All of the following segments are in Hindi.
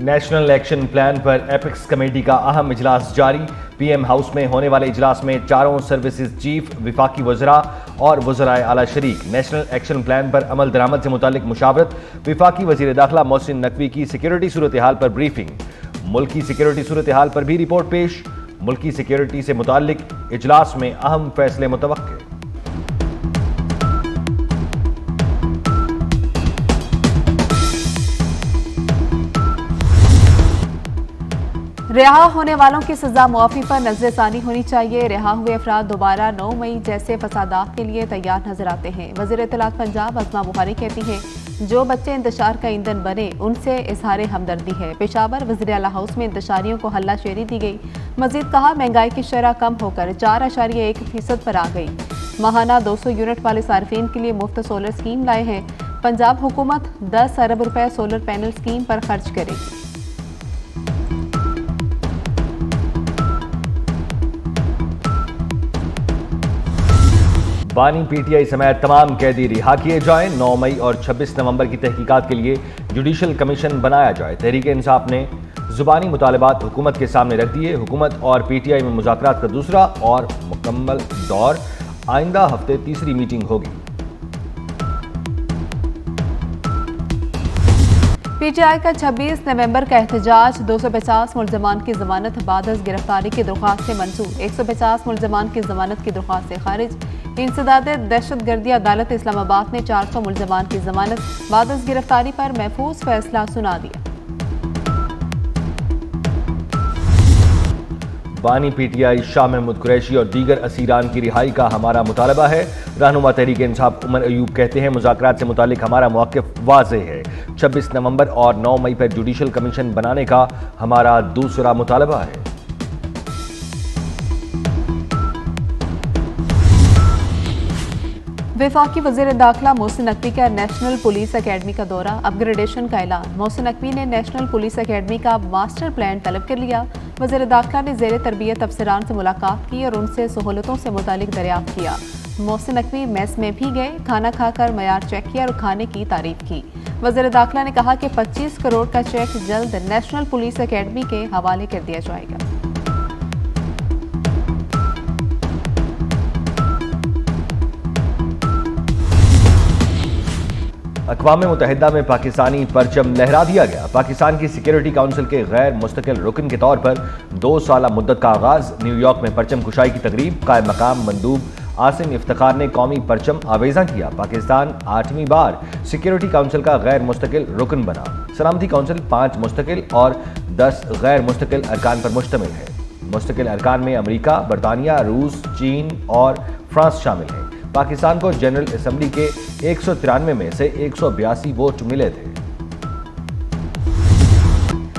नेशनल एक्शन प्लान पर एपिक्स कमेटी का अहम इजलास जारी। पीएम हाउस में होने वाले इजलास में चारों सर्विसेज चीफ, विफाकी वज़रा और वज़राए आला शरीक। नेशनल एक्शन प्लान पर अमल दरामद से मुतालिक मुशावरत। विफाकी वज़ीर दाखिला मोहसिन नकवी की सिक्योरिटी सूरत हाल पर ब्रीफिंग। मुल्की सिक्योरिटी सूरत हाल पर भी रिपोर्ट पेश। मुल्की सिक्योरिटी से मुतालिक इजलास में अहम फैसले मुतवक्के। रिहा होने वालों की सजा मुआफी पर नजरसानी होनी चाहिए। रिहा हुए अफराद दोबारा 9 मई जैसे फसादात के लिए तैयार नजर आते हैं। वज़ीर इत्तलात पंजाब अज़मा बुखारी कहती हैं, जो बच्चे इंतशार का ईंधन बने उनसे इजहार हमदर्दी है। पेशावर वज़ीर आला हाउस में इंतशारियों को हल्लाशेरी दी गई। मजीद कहा, महंगाई की शरह कम होकर 4.1% पर आ गई। माहाना 200 यूनिट वाले सार्फिन के लिए मुफ्त सोलर स्कीम लाए हैं। पंजाब हुकूमत 10 अरब रुपए सोलर पैनल स्कीम पर खर्च करेगी। बानी पीटीआई समेत तमाम कैदी रिहा किए जाएं। 9 मई और 26 नवंबर की तहकीकात के लिए जुडिशल कमीशन बनाया जाए। तहरीक इंसाफ ने जुबानी मुतालबात हुकूमत के सामने रख दिए। हुकूमत और पीटीआई में मुज़ाकरात का दूसरा और मुकम्मल दौर। आइंदा हफ्ते तीसरी मीटिंग होगी। पीटीआई का 26 नवंबर का एहतजाज। 250 मुलजमान की जमानत बादस गिरफ्तारी की दरख्वास्त से मंसूर। 150 मुलजमान की जमानत की दरख्वास्त से खारिज। इंसदाद दहशतगर्दी अदालत इस्लामाबाद ने 400 मुलजमान की जमानत बादस गिरफ्तारी पर महफूज फैसला सुना दिया। बानी पीटीआई शाह महमूद कुरैशी और दीगर असीरान की रिहाई का हमारा मुतालबा है। रहनुमा तहरीक इंसाफ उमर अयूब कहते हैं, मुज़ाकरात से मुतालिक हमारा मौक़िफ़ वाज़ेह है। 26 नवंबर और 9 मई पर जुडिशल कमीशन बनाने का हमारा दूसरा मुतालबा है। वफाकी वज़ीर दाखिला मोहसिन नकवी का नेशनल पुलिस अकेडमी का दौरा। अपग्रेडेशन का ऐलान। मोहसिन नकवी ने नेशनल पुलिस अकेडमी का मास्टर प्लान तलब कर लिया। वज़ीर दाखिला ने ज़ेर तरबियत अफसरान से मुलाकात की और उनसे सहूलतों से मुतालिक दरियाफ्त किया। मोहसिन नकवी मेस में भी गए, खाना खाकर मयार चेक किया और खाने की तारीफ की। वज़ीर दाखिला ने कहा कि 25 करोड़ का चेक जल्द नेशनल पुलिस अकेडमी के हवाले कर दिया जाएगा। अक़वाम मुत्तहिदा में पाकिस्तानी परचम लहरा दिया गया। पाकिस्तान की सिक्योरिटी काउंसिल के गैर मुस्तकिल रुकन के तौर पर 2 साला मुद्दत का आगाज। न्यूयॉर्क में परचम कुशाई की तकरीब। कायम मकाम मंदूब आसिम इफ्तिखार ने कौमी परचम आवेज़ा किया। पाकिस्तान 8वीं बार सिक्योरिटी काउंसिल का गैर मुस्तकिल रुकन बना। सलामती काउंसिल 5 मुस्तकिल और 10 गैर मुस्तकिल अरकान पर मुश्तमिल है। मुस्तकिल अरकान में अमरीका, बरतानिया, रूस, चीन और फ्रांस शामिल हैं। पाकिस्तान को जनरल असम्बली के 193 में से 182 वोट मिले थे।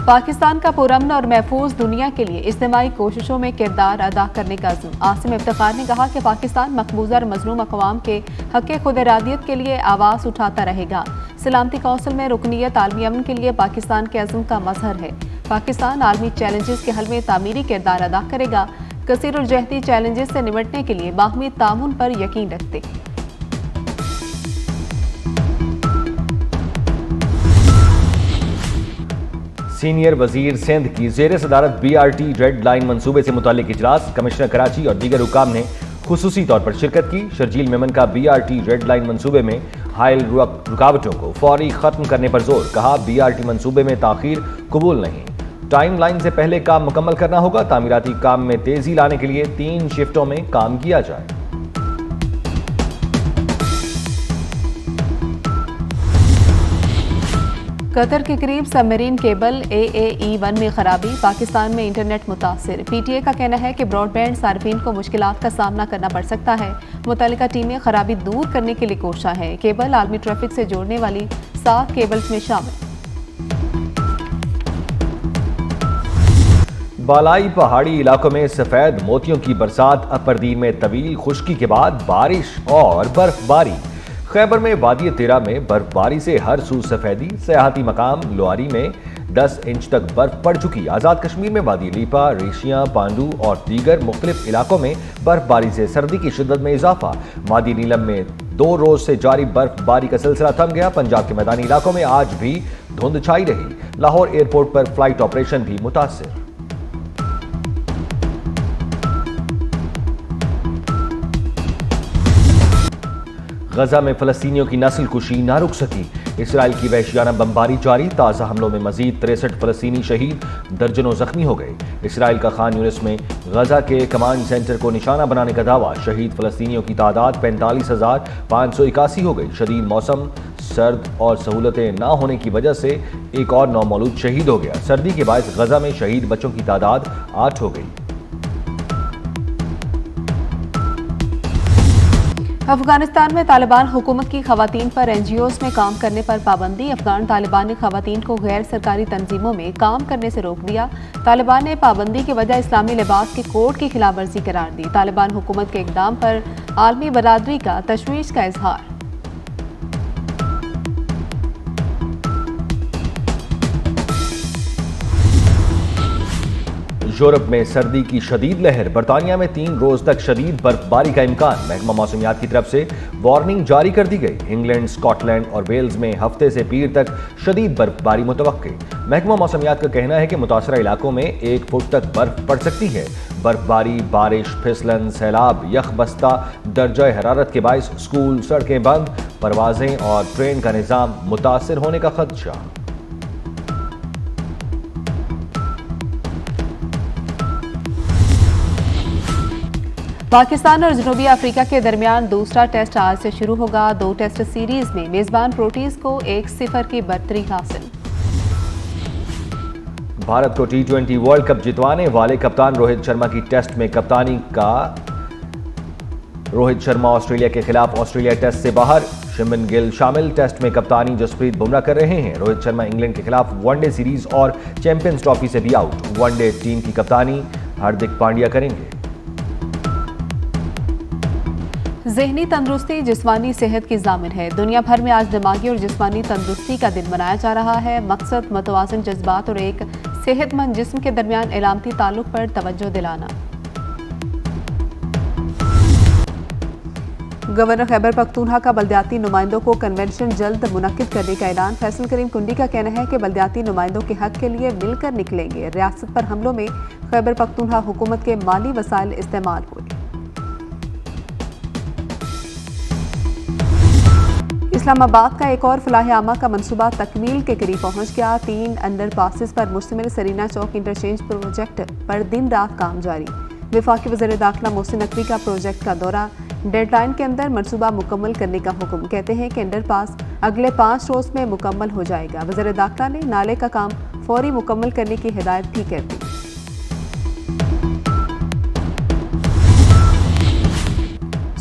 पाकिस्तान का पुरअमन और महफूज दुनिया के लिए इज्तिमाई कोशिशों में किरदार अदा करने का अज़्म। आसिम इफ्तिखार ने कहा कि पाकिस्तान मकबूजा और मजलूम अक़वाम के हक़ खुद इरादियत के लिए आवाज़ उठाता रहेगा। सलामती काउंसिल में रुकनियत आलमी अमन के लिए पाकिस्तान के अज़्म का मज़हर है। पाकिस्तान आलमी चैलेंजेस के हल में तामीरी किरदार अदा करेगा। कसीर और जहती चैलेंजेस से निपटने के लिए बाहमी तामुन पर यकीन रखते। सीनियर वजीर सिंध की जेर सदारत BRT रेड लाइन मंसूबे से मुतालिक इजलास। कमिश्नर कराची और दीगर हुकाम ने खुसूसी तौर पर शिरकत की। शर्जील मेमन का BRT रेड लाइन मंसूबे में हायल रुकावटों को फौरी खत्म करने पर जोर। कहा, BRT मंसूबे में ताखीर कबूल नहीं। टाइम लाइन से पहले काम मुकम्मल करना होगा। तामीराती काम में तेजी लाने के लिए 3 शिफ्टों में काम किया जाए। कतर के करीब सबमरीन केबल AAE-1 में खराबी। पाकिस्तान में इंटरनेट मुतासिर। PTA का कहना है कि ब्रॉडबैंड सार्फिन को मुश्किलात का सामना करना पड़ सकता है। मुतल्लिका टीमें खराबी दूर करने के लिए कोशिश हैं। केबल आलमी ट्रैफिक से जोड़ने वाली 7 केबल्स में शामिल। बालाई पहाड़ी इलाकों में सफेद मोतियों की बरसात। अपर दीन में तवील खुश्की के बाद बारिश और बर्फबारी। खैबर में वादी तेरा में बर्फबारी से हर सू सफेदी। सयाहती मकाम लोआरी में 10 इंच तक बर्फ पड़ चुकी। आज़ाद कश्मीर में वादी लीपा, रेशिया, पांडू और दीगर मुख्तलिफ इलाकों में बर्फबारी से सर्दी की शिद्दत में इजाफा। वादी नीलम में 2 रोज से जारी बर्फबारी का सिलसिला थम गया। पंजाब के मैदानी इलाकों में आज भी धुंध छाई रही। लाहौर एयरपोर्ट पर फ्लाइट ऑपरेशन भी मुतासिर। गजा में फलस्तीनियों की नस्ल कुशी ना रुक सकी, इसराइल की वहशियाना बमबारी जारी, ताज़ा हमलों में मजीद 63 फलस्तीनी शहीद, दर्जनों जख्मी हो गए। इसराइल का खान यूनिस में गजा के कमांड सेंटर को निशाना बनाने का दावा, शहीद फलस्तीनियों की तादाद 45,581 हो गई। शदीद मौसम, सर्द और सहूलतें ना होने की वजह से एक और नौमौलूद शहीद हो गया। सर्दी के बायस गजा में शहीद बच्चों की तादाद 8 हो गई। अफगानिस्तान में तालिबान हुकूमत की खवातीन पर NGOs में काम करने पर पाबंदी। अफगान तालिबान ने खवातीन को गैर सरकारी तंजीमों में काम करने से रोक दिया। तालिबान ने पाबंदी की वजह इस्लामी लिबास के कोड की खिलाफवर्जी करार दी। तालिबान हुकूमत के इकदाम पर आलमी बरादरी का तशवीश का इजहार। यूरोप में सर्दी की शदीद लहर, बरतानिया में 3 रोज तक शदीद बर्फबारी का इम्कान, महकमा मौसमियात की तरफ से वार्निंग जारी कर दी गई। इंग्लैंड, स्कॉटलैंड और वेल्स में हफ्ते से पीर तक शदीद बर्फबारी मुतवक्के। महकमा मौसमियात का कहना है कि मुतासरा इलाकों में 1 फुट तक बर्फ पड़ सकती है। बर्फबारी, बारिश, फिसलन, सैलाब, यखबस्ता, दर्जा हरारत के बायस स्कूल, सड़कें बंद, परवाजें और ट्रेन का निज़ाम मुतासर होने का खदशा। पाकिस्तान और जनूबी अफ्रीका के दरमियान दूसरा टेस्ट आज से शुरू होगा। 2 टेस्ट सीरीज में मेजबान प्रोटीज को 1-0 की बढ़तरी हासिल। भारत को T20 वर्ल्ड कप जितवाने वाले कप्तान रोहित शर्मा की टेस्ट में कप्तानी का। रोहित शर्मा ऑस्ट्रेलिया के खिलाफ ऑस्ट्रेलिया टेस्ट से बाहर, शुभमन गिल शामिल। टेस्ट में कप्तानी जसप्रीत बुमराह कर रहे हैं। रोहित शर्मा इंग्लैंड के खिलाफ वनडे सीरीज और चैंपियंस ट्रॉफी से भी आउट। वनडे टीम की कप्तानी हार्दिक पांड्या करेंगे। ज़हनी तंदुरुस्ती जिस्मानी सेहत की ज़ामिन है। दुनिया भर में आज दिमागी और जिस्मानी तंदुरुस्ती का दिन मनाया जा रहा है। मकसद मतवाज़न जज्बात और एक सेहतमंद जिस्म के दरमियान इलामती ताल्लुक पर तवज्जो दिलाना। गवर्नर खैबर पख्तूनख्वा का बल्दियाती नुमाइंदों को कन्वेंशन जल्द मुनक्किद करने का ऐलान। फैसल करीम कुंडी का कहना है कि बल्दियाती नुमाइंदों के हक के लिए मिलकर निकलेंगे। रियासत पर हमलों में खैबर पख्तूनख्वा हुकूमत के माली वसाइल इस्तेमाल हुए। इस्लामाबाद का एक और फलाह आमा का मनसूबा तकमील के करीब पहुंच गया। 3 अंडर पासिस पर मुश्तमिल सरीना चौक इंटरचेंज प्रोजेक्ट पर दिन रात काम जारी। वफाकी वज़ीर दाखिला मोहसिन नकवी का प्रोजेक्ट का दौरा। डेडलाइन के अंदर मनसूबा मुकम्मल करने का हुक्म। कहते हैं कि अंडर पास अगले 5 रोज में मुकम्मल हो जाएगा। वज़ीर दाखिला ने नाले का काम फौरी मुकम्मल करने की हिदायत भी कर दी।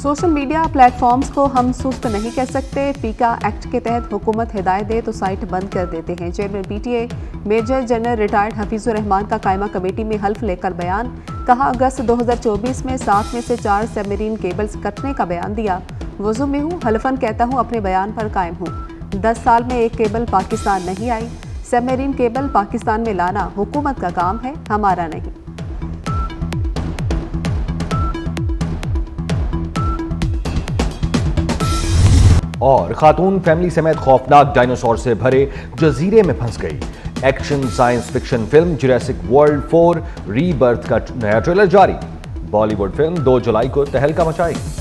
सोशल मीडिया प्लेटफॉर्म्स को हम सुस्त नहीं कह सकते। पीका एक्ट के तहत हुकूमत हिदायत दे तो साइट बंद कर देते हैं। Chairman PTA major general retired Hafizur Rahman का कायमा कमेटी में हल्फ लेकर बयान। कहा, अगस्त 2024 में 7 में से 4 सबमरीन केबल्स कटने का बयान दिया। वजू में हूँ, हल्फन कहता हूँ अपने बयान पर कायम हूँ। 10 साल में एक केबल पाकिस्तान नहीं आई। सबमरीन केबल पाकिस्तान में लाना हुकूमत का काम है, हमारा नहीं। और खातून फैमिली समेत खौफनाक डायनासोर से भरे जजीरे में फंस गई। Action science fiction film Jurassic world 4 rebirth का नया ट्रेलर जारी। बॉलीवुड फिल्म 2 जुलाई को तहलका मचाएगी।